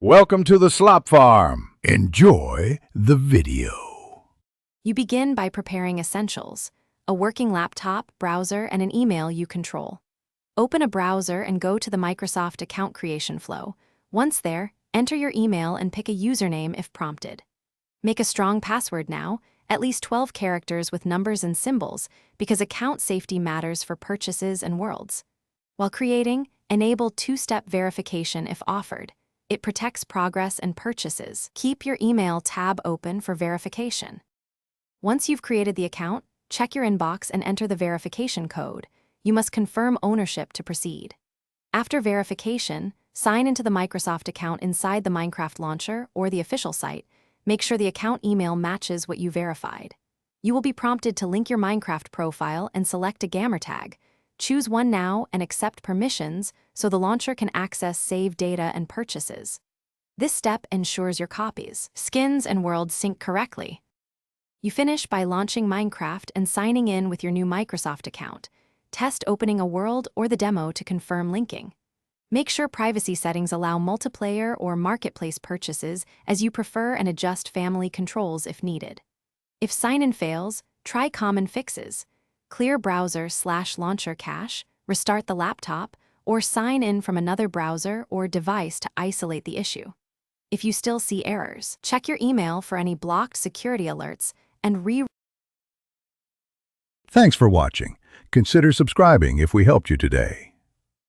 Welcome to the Slop Farm. Enjoy the video. You begin by preparing essentials: a working laptop, browser, and an email you control. Open a browser and go to the Microsoft account creation flow. Once there, enter your email and pick a username if prompted. Make a strong password now, at least 12 characters with numbers and symbols, because account safety matters for purchases and worlds. While creating, enable two-step verification if offered. It protects progress and purchases. Keep your email tab open for verification. Once you've created the account, check your inbox and enter the verification code. You must confirm ownership to proceed. After verification, sign into the Microsoft account inside the Minecraft launcher or the official site. Make sure the account email matches what you verified. You will be prompted to link your Minecraft profile and select a gamer tag. Choose one now and accept permissions so the launcher can access saved data and purchases. This step ensures your copies, skins, and worlds sync correctly. You finish by launching Minecraft and signing in with your new Microsoft account. Test opening a world or the demo to confirm linking. Make sure privacy settings allow multiplayer or marketplace purchases as you prefer, and adjust family controls if needed. If sign-in fails, try common fixes. Clear browser/launcher cache, restart the laptop, or sign in from another browser or device to isolate the issue. If you still see errors, check your email for any blocked security alerts and Thanks for watching. Consider subscribing if we helped you today.